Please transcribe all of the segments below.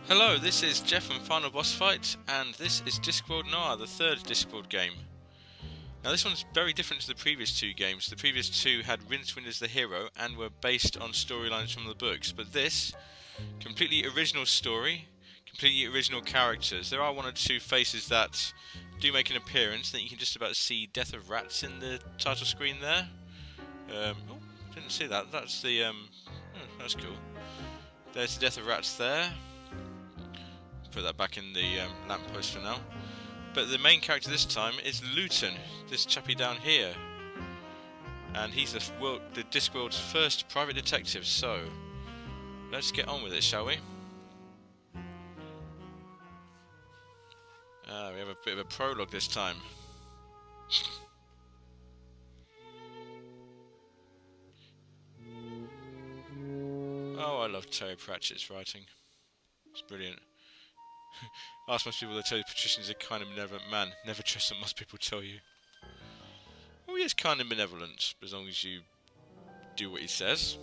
Hello, this is Geoff from Final Boss Fight, and this is Discworld Noir, the third Discworld game. Now this one's very different to the previous two games. The previous two had Rincewind as the hero and were based on storylines from the books, but this, completely original story, completely original characters. There are one or two faces that do make an appearance. I think you can just about see Death of Rats in the title screen there. Oh, didn't see that. That's the, oh, that's cool. There's the Death of Rats there. Put that back in the lamppost for now. But the main character this time is Luton, this chappie down here. And he's the Discworld's first private detective, so let's get on with it, shall we? We have a bit of a prologue this time. Oh, I love Terry Pratchett's writing. It's brilliant. Ask most people, they tell you Patrician's a kind and benevolent man. Never trust what most people tell you. Oh, he is kind and benevolent, as long as you do what he says.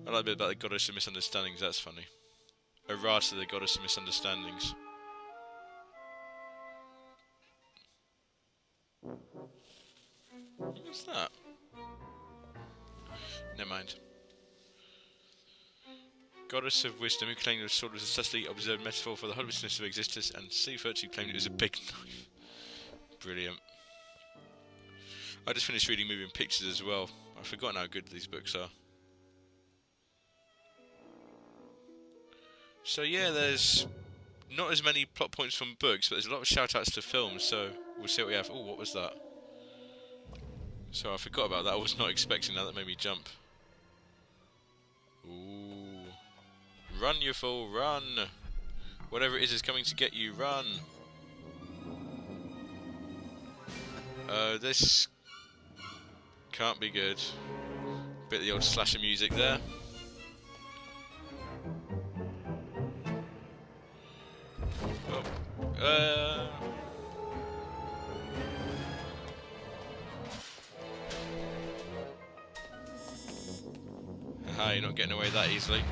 I like a bit about the goddess of misunderstandings, that's funny. Errata, the goddess of misunderstandings. What's that? Never mind. Goddess of wisdom, who claimed the sword was a subtly observed metaphor for the hopelessness of existence, and Seifert, who claimed it was a big knife. Brilliant. I just finished reading Moving Pictures as well. I've forgotten how good these books are. So yeah, there's not as many plot points from books, but there's a lot of shout-outs to films, so we'll see what we have. Oh, what was that? So I forgot about that. I was not expecting that. That made me jump. Ooh. Run, you fool, run! Whatever it is coming to get you, run! This can't be good. Bit of the old slasher music there. Oh. Haha, you're not getting away that easily.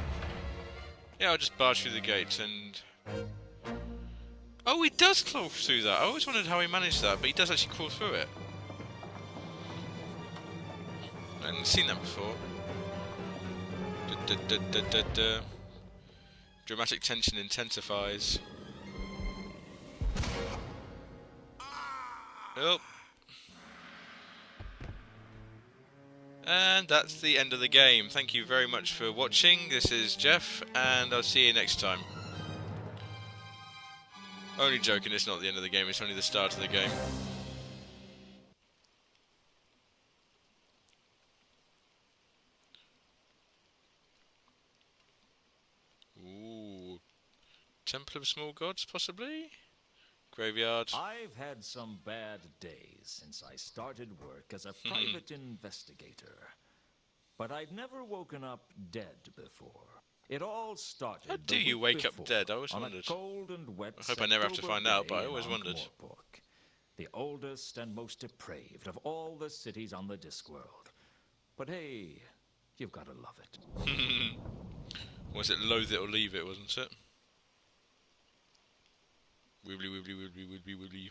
Yeah, I'll just barge through the gates and... Oh, he does crawl through that. I always wondered how he managed that, but he does actually crawl through it. I hadn't seen that before. Dramatic tension intensifies. Oh. And that's the end of the game. Thank you very much for watching. This is Geoff, and I'll see you next time. Only joking, it's not the end of the game, it's only the start of the game. Ooh. Temple of Small Gods, possibly? Graveyard. I've had some bad days since I started work as a private investigator. But I'd never woken up dead before. It all started. How do you wake up dead? I always wondered. Cold and wet I hope I never have to find out, but I always wondered. The oldest and most depraved of all the cities on the Discworld. But hey, you've got to love it. Was it loathe it or leave it, wasn't it? Wibbly wibbly wibbly wibbly wibbly.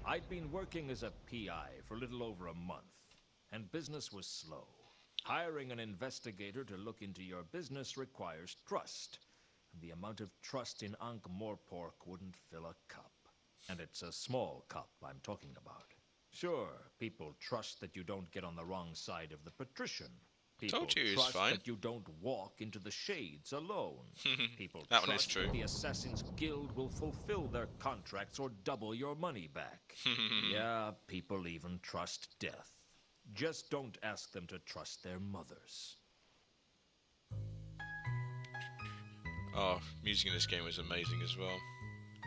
I'd been working as a PI for a little over a month, and business was slow. Hiring an investigator to look into your business requires trust, and the amount of trust in Ankh-Morpork wouldn't fill a cup. And it's a small cup I'm talking about. Sure, people trust that you don't get on the wrong side of the patrician. People trust that you don't walk into the shades alone. People trust that the Assassin's Guild will fulfill their contracts or double your money back. Yeah, people even trust death. Just don't ask them to trust their mothers. Oh, music in this game was amazing as well.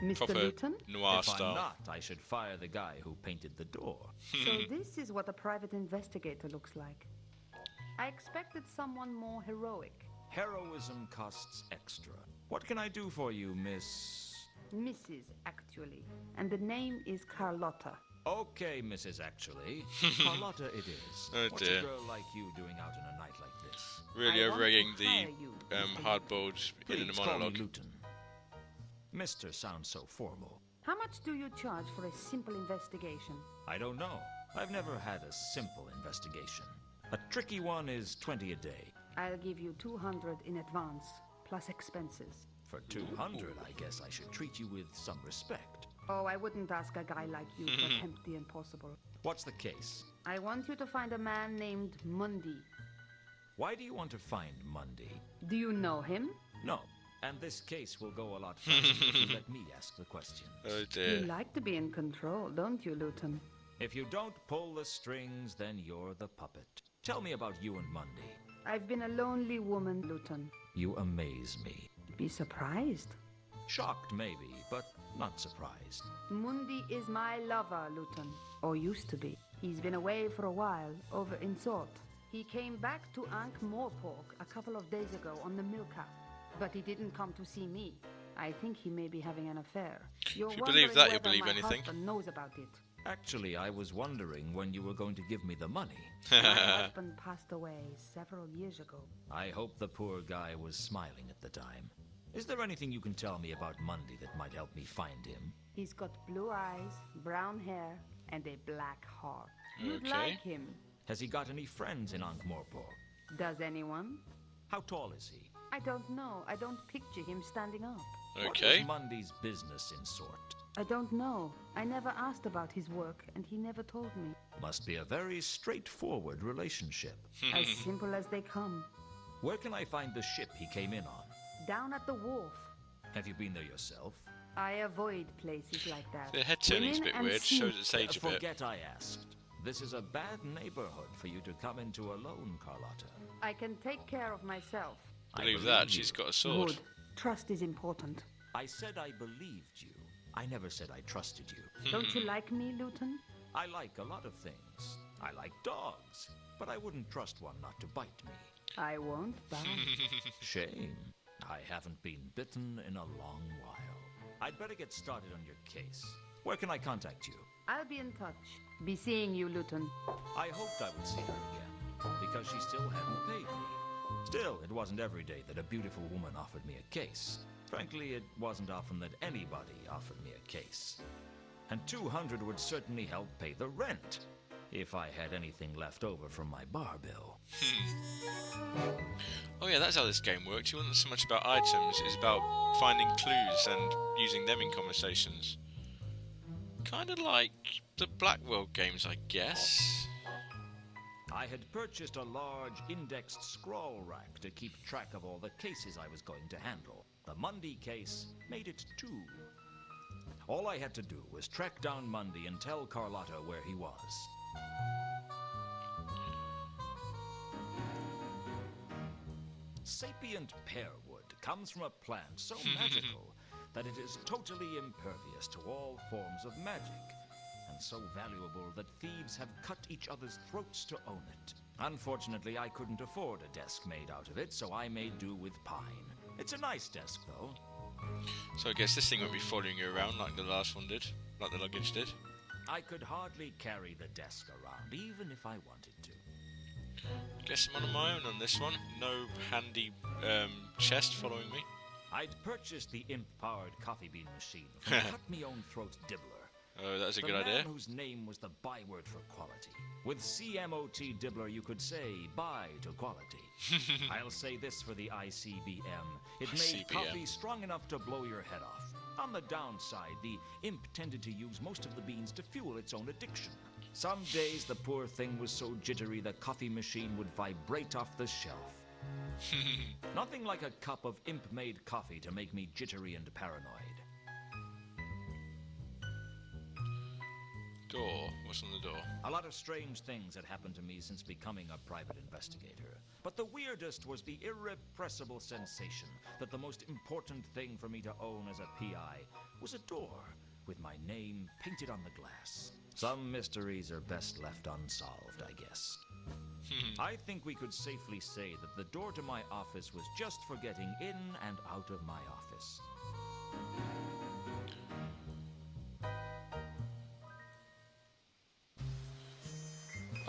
Mr. Proper Luton? noir if style. I'm not, I should fire the guy who painted the door. So this is what a private investigator looks like. I expected someone more heroic. Heroism costs extra. What can I do for you, Miss... Mrs., actually. And the name is Carlotta. Okay, Mrs. Actually. Carlotta it is. Oh, What's dear. a girl like you doing out on a night like this? Really I want over-egging to the hire you, Mr. hard-boiled in Please a call me monologue. Luton. Mr. sounds so formal. How much do you charge for a simple investigation? I don't know. I've never had a simple investigation. A tricky one is 20 a day. I'll give you 200 in advance, plus expenses. For 200, I guess I should treat you with some respect. Oh, I wouldn't ask a guy like you to attempt the impossible. What's the case? I want you to find a man named Mundy. Why do you want to find Mundy? Do you know him? No. And this case will go a lot faster if you let me ask the questions. Oh You dear. like to be in control, don't you, Luton? If you don't pull the strings, then you're the puppet. Tell me about you and Mundy. I've been a lonely woman, Luton. You amaze me. Be surprised. Shocked, maybe, but not surprised. Mundy is my lover, Luton. Or used to be. He's been away for a while, over in Sort. He came back to Ankh-Morpork a couple of days ago on the Milka. But he didn't come to see me. I think he may be having an affair. You're If you believe that, wondering you'll believe whether my anything. husband knows about it. Actually, I was wondering when you were going to give me the money. My husband passed away several years ago. I hope the poor guy was smiling at the time. Is there anything you can tell me about Mundy that might help me find him? He's got blue eyes, brown hair, and a black heart. You'd Okay. like him. Has he got any friends in Ankh-Morpork? Does anyone? How tall is he? I don't know. I don't picture him standing up. What Okay. was Mundy's business in Sort? I don't know. I never asked about his work, and he never told me. Must be a very straightforward relationship. As simple as they come. Where can I find the ship he came in on? Down at the wharf. Have you been there yourself? I avoid places like that. The head turning's a bit Women and weird. Shows sneak- its age a bit. Forget I asked. This is a bad neighborhood for you to come into alone, Carlotta. I can take care of myself. I Believe that. you. She's got a sword. Good. Trust is important. I said I believed you. I never said I trusted you. Don't you like me, Luton? I like a lot of things. I like dogs, but I wouldn't trust one not to bite me. I won't bite. Shame. I haven't been bitten in a long while. I'd better get started on your case. Where can I contact you? I'll be in touch. Be seeing you, Luton. I hoped I would see her again, because she still hadn't paid me. Still, it wasn't every day that a beautiful woman offered me a case. Frankly, it wasn't often that anybody offered me a case. And 200 would certainly help pay the rent, if I had anything left over from my bar bill. Oh yeah, that's how this game works. It wasn't so much about items, it's about finding clues and using them in conversations. Kind of like the Blackworld games, I guess. I had purchased a large indexed scroll rack to keep track of all the cases I was going to handle. The Mundy case made it 2. All I had to do was track down Mundy and tell Carlotta where he was. Sapient pearwood comes from a plant so magical that it is totally impervious to all forms of magic, and so valuable that thieves have cut each other's throats to own it. Unfortunately, I couldn't afford a desk made out of it, so I made do with pine. It's a nice desk, though. So I guess this thing won't be following you around like the last one did, like the luggage did. I could hardly carry the desk around, even if I wanted to. Guess I'm on my own on this one. No handy chest following me. I'd purchased the imp-powered coffee bean machine from cut-me-own-throat Dibbler. Oh, that's a good The idea. man whose name was the byword for quality. With CMOT Dibbler, you could say bye to quality. I'll say this for the ICBM. It made ICBM. coffee strong enough to blow your head off. On the downside, the imp tended to use most of the beans to fuel its own addiction. Some days the poor thing was so jittery the coffee machine would vibrate off the shelf. Nothing like a cup of imp-made coffee to make me jittery and paranoid. Door. What's on the door? A lot of strange things had happened to me since becoming a private investigator. But the weirdest was the irrepressible sensation that the most important thing for me to own as a PI was a door with my name painted on the glass. Some mysteries are best left unsolved, I guess. I think we could safely say that the door to my office was just for getting in and out of my office.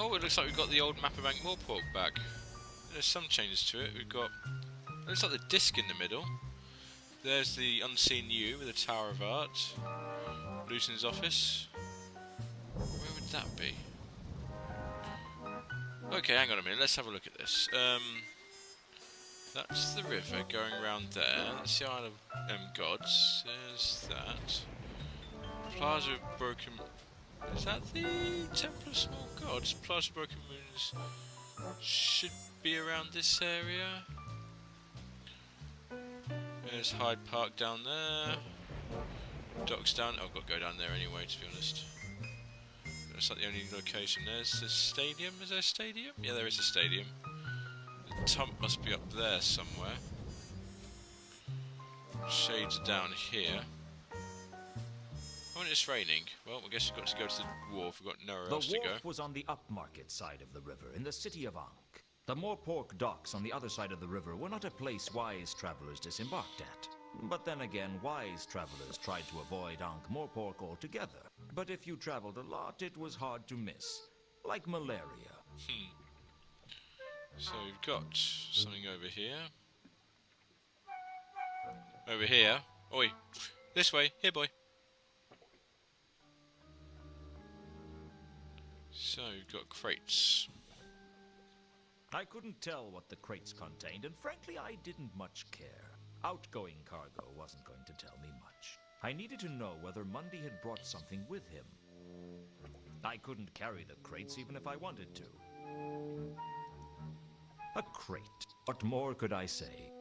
Oh, it looks like we've got the old map of Ankh-Morpork back. There's some changes to it. We've got... It looks like the disc in the middle. There's the Unseen U with the Tower of Art. Luton's office. Where would that be? Okay, hang on a minute. Let's have a look at this. That's the river going around there. That's the Isle of Gods. There's that. Plaza of Broken... Is that the Temple of Small Gods? Plaza of Broken Moons should be around this area. There's Hyde Park down there. Docks down... Oh, I've got to go down there anyway, to be honest. That's like the only location. There's the stadium. Is there a stadium? Yeah, there is a stadium. The Tump must be up there somewhere. Shades are down here. Oh, and it's raining. Well, I guess we've got to go to the wharf. We've got nowhere else to go. The wharf was on the upmarket side of the river, in the city of Ankh. The Morpork docks on the other side of the river were not a place wise travelers disembarked at. But then again, wise travelers tried to avoid Ankh-Morpork altogether. But if you traveled a lot, it was hard to miss. Like malaria. So we've got something over here. Over here. Oi. This way. Here, boy. So we've got crates. I couldn't tell what the crates contained, and frankly, I didn't much care. Outgoing cargo wasn't going to tell me much. I needed to know whether Mundy had brought something with him. I couldn't carry the crates even if I wanted to. A crate. What more could I say?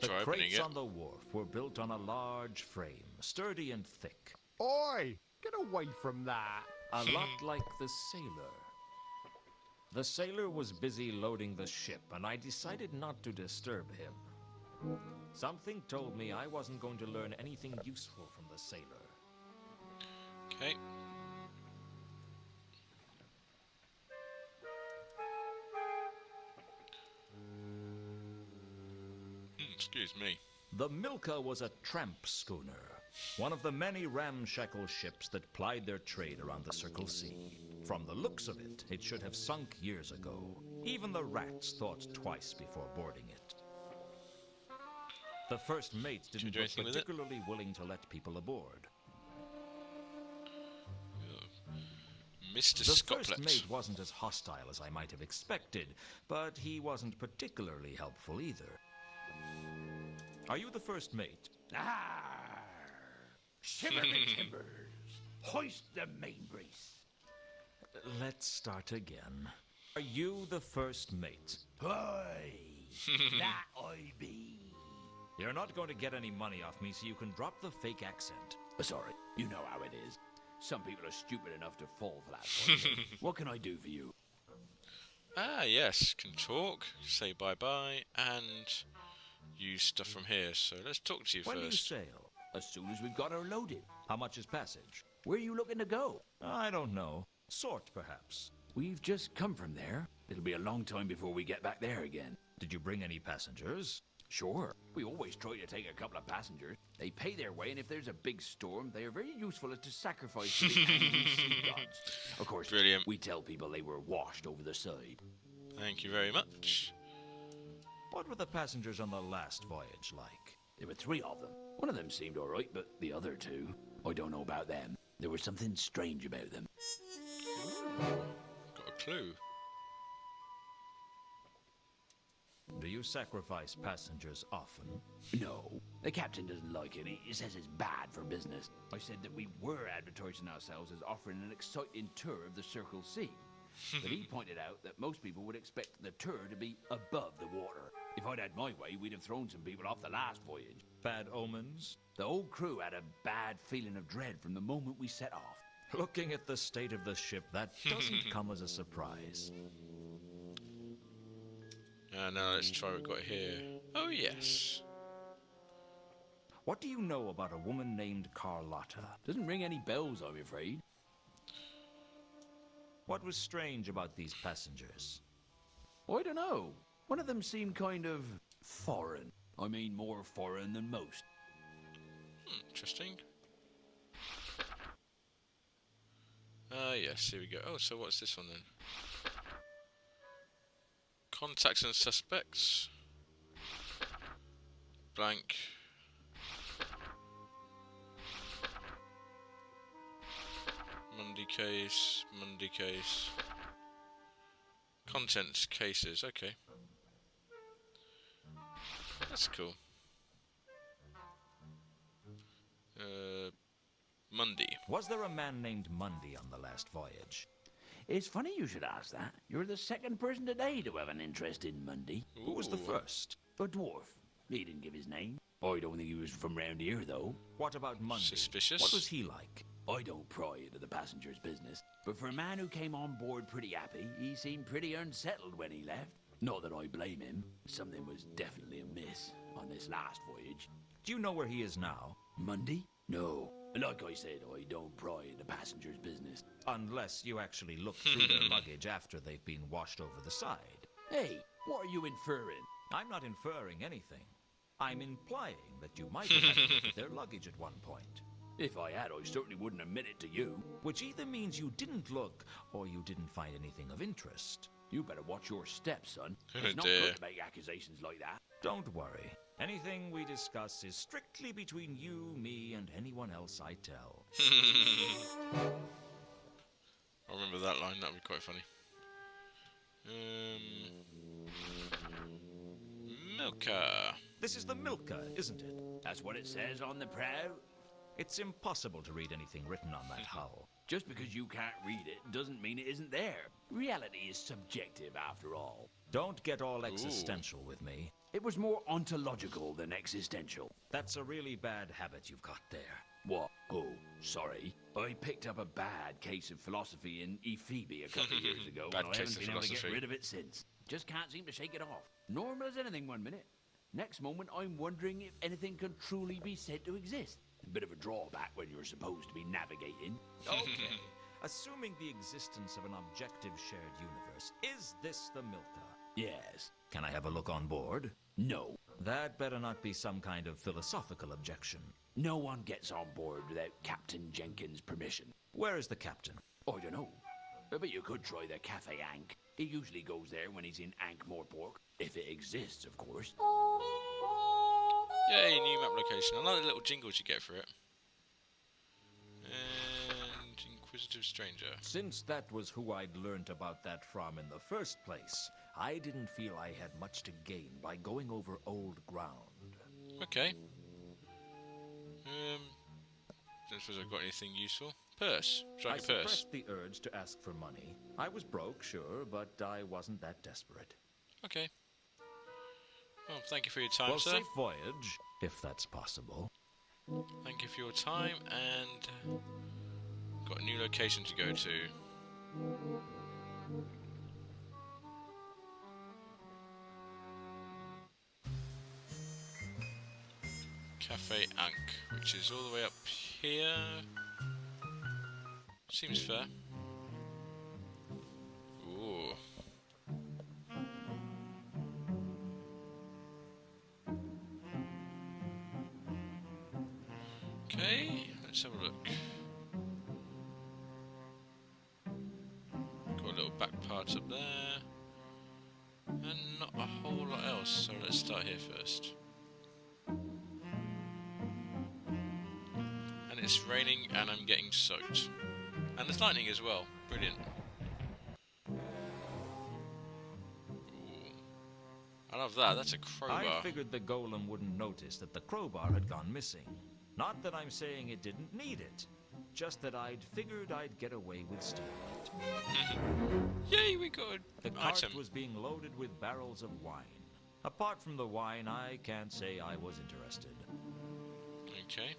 The crates on the wharf were built on a large frame, sturdy and thick. Oi! Get away from that! A lot like the sailor. The sailor was busy loading the ship, and I decided not to disturb him. Something told me I wasn't going to learn anything useful from the sailor. Okay. Excuse me. The Milka was a tramp schooner, one of the many ramshackle ships that plied their trade around the Circle Sea. From the looks of it, it should have sunk years ago. Even the rats thought twice before boarding it. The first mate didn't look particularly willing to let people aboard. Mr. The Scotland. first mate wasn't as hostile as I might have expected, but he wasn't particularly helpful either. Are you the first mate? Arr! Shiver the timbers! Hoist the main brace! Let's start again. Are you the first mate? Aye! That I be! You're not going to get any money off me, so you can drop the fake accent. Sorry, you know how it is. Some people are stupid enough to fall for that sort of thing. What can I do for you? Ah, yes. Can talk, say bye-bye, and use stuff from here. So let's talk to you When first. do you sail? As soon as we've got her loaded. How much is passage? Where are you looking to go? I don't know. Sort, perhaps. We've just come from there. It'll be a long time before we get back there again. Did you bring any passengers? Sure. We always try to take a couple of passengers. They pay their way, and if there's a big storm, they are very useful as to sacrifice to the angry sea gods. Of course, Brilliant. we tell people they were washed over the side. Thank you very much. What were the passengers on the last voyage like? There were 3 of them. One of them seemed all right, but the other 2, I don't know about them. There was something strange about them. Got a clue. Do you sacrifice passengers often? No, the captain doesn't like it. He says it's bad for business. I said that we were advertising ourselves as offering an exciting tour of the Circle Sea. But he pointed out that most people would expect the tour to be above the water. If I'd had my way, we'd have thrown some people off the last voyage. Bad omens? The whole crew had a bad feeling of dread from the moment we set off. Looking at the state of the ship, that doesn't come as a surprise. Now let's try what we've got here. Oh, yes. What do you know about a woman named Carlotta? Doesn't ring any bells, I'm afraid. What was strange about these passengers? I don't know. One of them seemed kind of foreign. I mean, more foreign than most. Interesting. Yes, here we go. Oh, so what's this one then? Contacts and suspects. Blank. Monday case, Monday case. Contents cases, okay. That's cool. Monday. Was there a man named Monday on the last voyage? It's funny you should ask that. You're the second person today to have an interest in Monday. Who was the Ooh. first? A dwarf. He didn't give his name. I don't think he was from round here, though. What about Monday? Suspicious. What was he like? I don't pry into the passenger's business, but for a man who came on board pretty happy, he seemed pretty unsettled when he left. Not that I blame him. Something was definitely amiss on this last voyage. Do you know where he is now? Monday? No. Like I said, I don't pry into passengers' business. Unless you actually look through their luggage after they've been washed over the side. Hey, what are you inferring? I'm not inferring anything. I'm implying that you might have had a look at their luggage at one point. If I had, I certainly wouldn't admit it to you. Which either means you didn't look, or you didn't find anything of interest. You better watch your steps, son. Oh, It's not dear. good to make accusations like that. Don't worry. Anything we discuss is strictly between you, me, and anyone else I tell. I remember that line, that would be quite funny. Milka. This is the Milka, isn't it? That's what it says on the prow. It's impossible to read anything written on that hull. Just because you can't read it doesn't mean it isn't there. Reality is subjective after all. Don't get all existential with me. It was more ontological than existential. That's a really bad habit you've got there. What? Oh, sorry. I picked up a bad case of philosophy in Ephoebe a couple of years ago, Bad and I case haven't of been able to get philosophy. rid of it since. Just can't seem to shake it off. Normal as anything one minute. Next moment, I'm wondering if anything can truly be said to exist. A bit of a drawback when you're supposed to be navigating. Okay. Assuming the existence of an objective shared universe, is this the Milka? Yes. Can I have a look on board? No. That better not be some kind of philosophical objection. No one gets on board without Captain Jenkins' permission. Where is the captain? I don't know. But you could try the Cafe Ankh. He usually goes there when he's in Ankh-Morpork. If it exists, of course. Yay, new map location. I like the little jingles you get for it. And Inquisitive Stranger. Since that was who I'd learnt about that from in the first place, I didn't feel I had much to gain by going over old ground. Okay. Don't suppose I've got anything useful. Purse. I Strike a purse. suppressed the urge to ask for money. I was broke, sure, but I wasn't that desperate. Okay. Well, thank you for your time, Well, sir. safe voyage, if that's possible. Thank you for your time, and got a new location to go to. Cafe Ankh, which is all the way up here. Seems fair. Ooh. Okay, let's have a look. Got a little back parts up there. And not a whole lot else, so let's start here first. And it's raining and I'm getting soaked. And there's lightning as well. Brilliant. Ooh. I love that, that's a crowbar. I figured the golem wouldn't notice that the crowbar had gone missing. Not that I'm saying it didn't need it, just that I'd figured I'd get away with stealing it. Yay, we got The an cart item. was being loaded with barrels of wine. Apart from the wine, I can't say I was interested. Okay.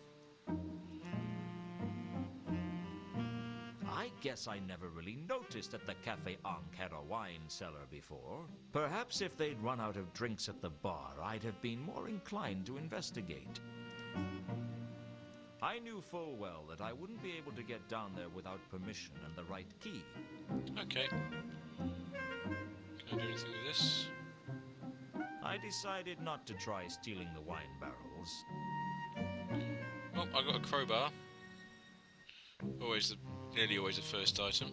I guess I never really noticed that the Cafe Ankh had a wine cellar before. Perhaps if they'd run out of drinks at the bar, I'd have been more inclined to investigate. I knew full well that I wouldn't be able to get down there without permission and the right key. Okay. Can I do anything with this? I decided not to try stealing the wine barrels. Oh, I got a crowbar. Nearly always the first item.